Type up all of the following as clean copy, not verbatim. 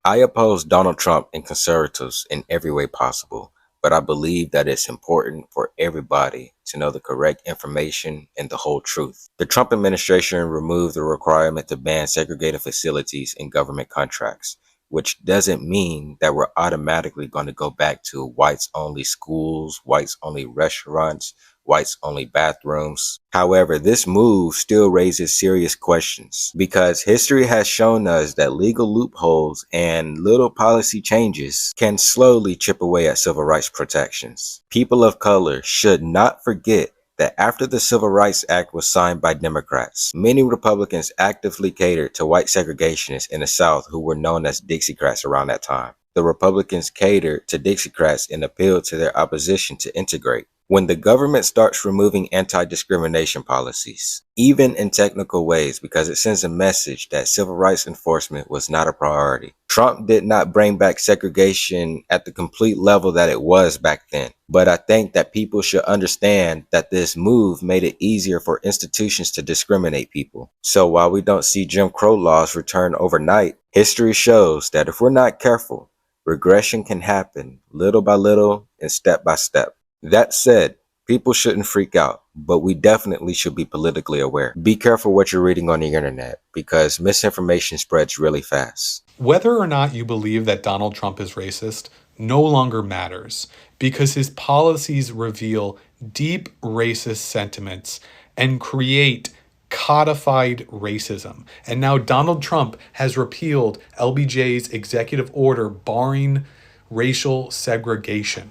I oppose Donald Trump and conservatives in every way possible, but I believe that it's important for everybody to know the correct information and the whole truth. The Trump administration removed the requirement to ban segregated facilities in government contracts, which doesn't mean that we're automatically going to go back to whites only schools, whites only restaurants, whites only bathrooms. However, this move still raises serious questions because history has shown us that legal loopholes and little policy changes can slowly chip away at civil rights protections. People of color should not forget that after the Civil Rights Act was signed by Democrats, many Republicans actively catered to white segregationists in the South who were known as Dixiecrats around that time. The Republicans catered to Dixiecrats and appealed to their opposition to integrate. When the government starts removing anti-discrimination policies, even in technical ways, because it sends a message that civil rights enforcement was not a priority. Trump did not bring back segregation at the complete level that it was back then. But I think that people should understand that this move made it easier for institutions to discriminate people. So while we don't see Jim Crow laws return overnight, history shows that if we're not careful, regression can happen little by little and step by step. That said, people shouldn't freak out, but we definitely should be politically aware. Be careful what you're reading on the internet because misinformation spreads really fast. Whether or not you believe that Donald Trump is racist no longer matters because his policies reveal deep racist sentiments and create codified racism. And now Donald Trump has repealed LBJ's executive order barring racial segregation.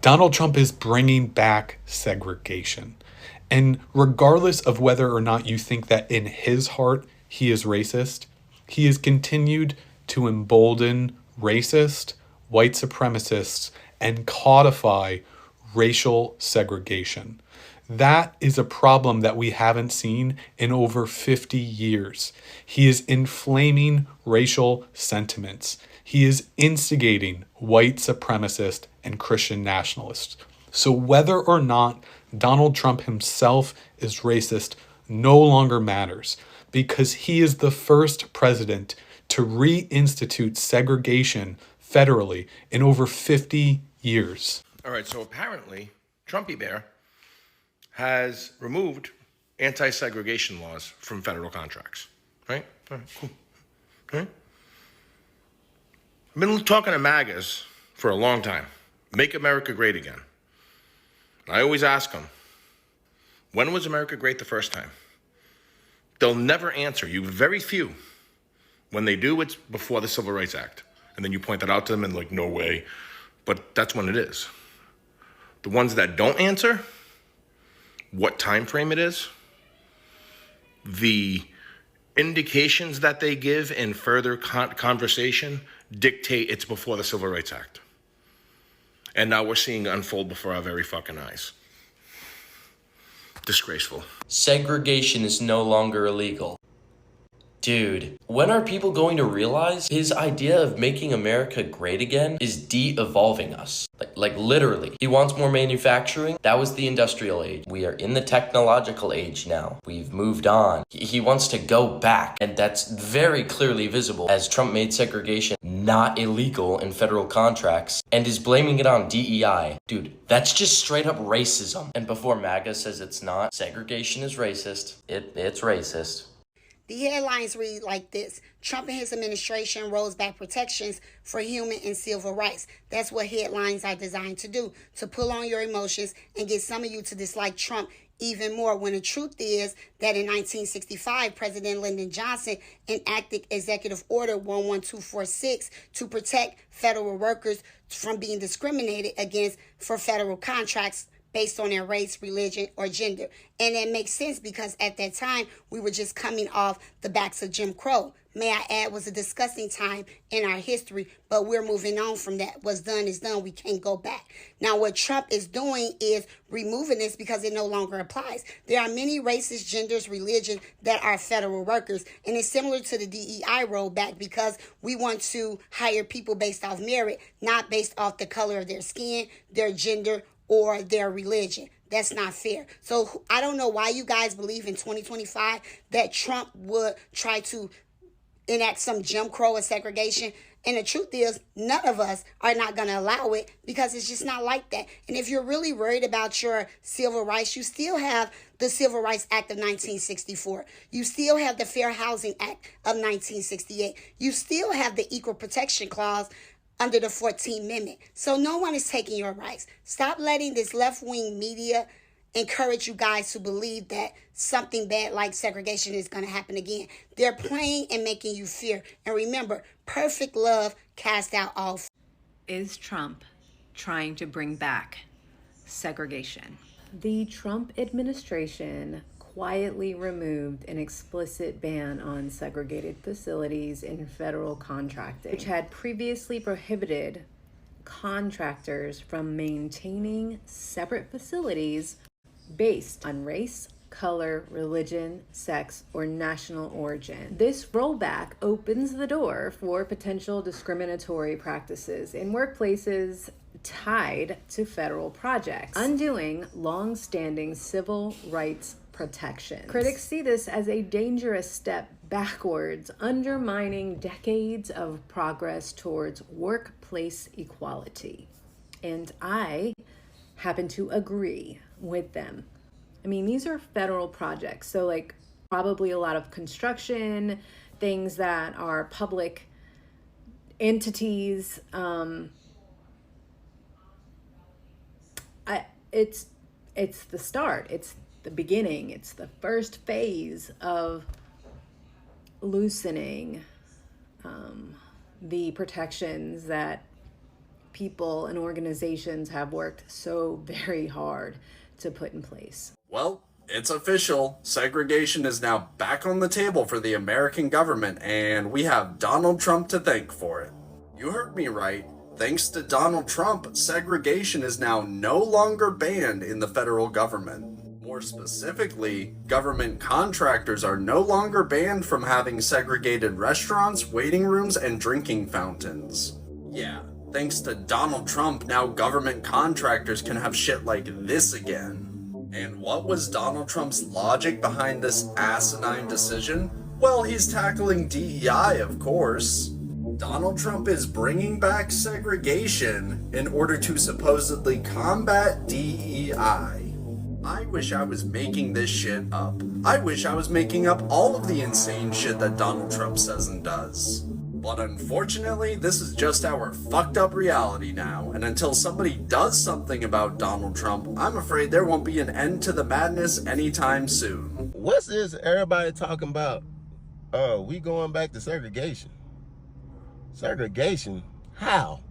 Donald Trump is bringing back segregation. And regardless of whether or not you think that in his heart he is racist, he has continued to embolden racist, white supremacists, and codify racial segregation. That is a problem that we haven't seen in over 50 years. He is inflaming racial sentiments. He is instigating white supremacist and Christian nationalists. So whether or not Donald Trump himself is racist no longer matters because he is the first president to reinstitute segregation federally in over 50 years. All right, so apparently Trumpy Bear has removed anti-segregation laws from federal contracts, right? All right, cool. All right. I've been talking to MAGAs for a long time. Make America great again. I always ask them, when was America great the first time? They'll never answer you, very few. When they do, it's before the Civil Rights Act. And then you point that out to them and like, no way. But that's when it is. The ones that don't answer, what time frame it is, the indications that they give in further conversation dictate it's before the Civil Rights Act. And now we're seeing it unfold before our very fucking eyes. Disgraceful. Segregation is no longer illegal. Dude, when are people going to realize his idea of making America great again is de-evolving us? Like literally. He wants more manufacturing. That was the industrial age. We are in the technological age now. We've moved on. He wants to go back. And that's very clearly visible as Trump made segregation not illegal in federal contracts and is blaming it on DEI. Dude, that's just straight up racism. And before MAGA says it's not, segregation is racist. It's racist. The headlines read like this: Trump and his administration rolls back protections for human and civil rights. That's what headlines are designed to do, to pull on your emotions and get some of you to dislike Trump even more, when the truth is that in 1965, President Lyndon Johnson enacted Executive Order 11246 to protect federal workers from being discriminated against for federal contracts based on their race, religion, or gender. And that makes sense because at that time, we were just coming off the backs of Jim Crow. May I add, was a disgusting time in our history, but we're moving on from that. What's done is done. We can't go back. Now, what Trump is doing is removing this because it no longer applies. There are many races, genders, religions that are federal workers, and it's similar to the DEI rollback because we want to hire people based off merit, not based off the color of their skin, their gender, or their religion. That's not fair. So I don't know why you guys believe in 2025 that Trump would try to enact some Jim Crow or segregation. And the truth is, none of us are not going to allow it because it's just not like that. And if you're really worried about your civil rights, you still have the Civil Rights Act of 1964. You still have the Fair Housing Act of 1968. You still have the Equal Protection Clause under the 14th Amendment. So no one is taking your rights. Stop letting this left-wing media encourage you guys to believe that something bad like segregation is going to happen again. They're playing and making you fear. And remember, perfect love casts out all fear. Is Trump trying to bring back segregation? The Trump administration quietly removed an explicit ban on segregated facilities in federal contracting, which had previously prohibited contractors from maintaining separate facilities based on race, color, religion, sex, or national origin. This rollback opens the door for potential discriminatory practices in workplaces tied to federal projects, undoing long-standing civil rights protections. Critics see this as a dangerous step backwards, undermining decades of progress towards workplace equality. And I happen to agree with them. I mean, these are federal projects, so like probably a lot of construction, things that are public entities. It's the start. It's the beginning. It's the first phase of loosening the protections that people and organizations have worked so very hard to put in place. Well, it's official. Segregation is now back on the table for the American government, and we have Donald Trump to thank for it. You heard me right. Thanks to Donald Trump, segregation is now no longer banned in the federal government. More specifically, government contractors are no longer banned from having segregated restaurants, waiting rooms, and drinking fountains. Yeah, thanks to Donald Trump, now government contractors can have shit like this again. And what was Donald Trump's logic behind this asinine decision? Well, he's tackling DEI, of course. Donald Trump is bringing back segregation in order to supposedly combat DEI. I wish I was making this shit up. I wish I was making up all of the insane shit that Donald Trump says and does. But unfortunately, this is just our fucked up reality now, and until somebody does something about Donald Trump, I'm afraid there won't be an end to the madness anytime soon. What's this everybody talking about? We going back to segregation. Segregation? How?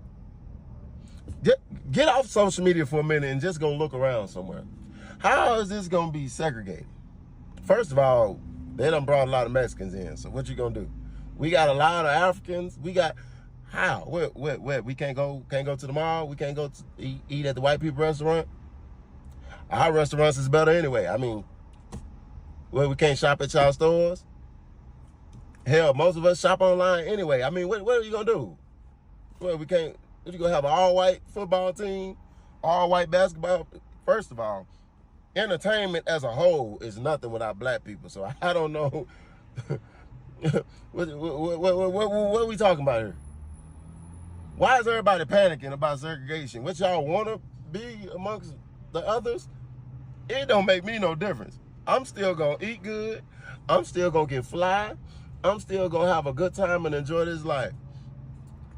Get off social media for a minute and just go look around somewhere. How is this gonna be segregated? First of all, they done brought a lot of Mexicans in, so what you gonna do? We got a lot of Africans. We got how? Where? We can't go to the mall. We can't go to eat at the white people restaurant. Our restaurants is better anyway. I mean, we can't shop at y'all stores. Hell, most of us shop online anyway. I mean, what are you gonna do? Well, we can't. What, you gonna have an all-white football team, all-white basketball? First of all, entertainment as a whole is nothing without black people. So I don't know. What are we talking about here? Why is everybody panicking about segregation? What y'all want to be amongst the others? It don't make me no difference. I'm still going to eat good. I'm still going to get fly. I'm still going to have a good time and enjoy this life.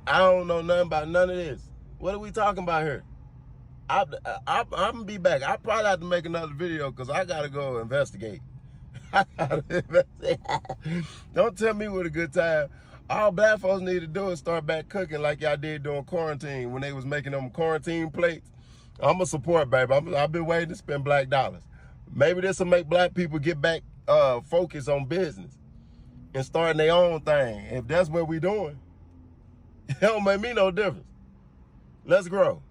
I don't know nothing about none of this. What are we talking about here? I'm going to be back. I probably have to make another video because I got to go investigate. Don't tell me what a good time. All black folks need to do is start back cooking like y'all did during quarantine when they was making them quarantine plates. I'm a support, baby. I've been waiting to spend black dollars. Maybe this will make black people get back focused on business and starting their own thing. If that's what we doing, it don't make me no difference. Let's grow.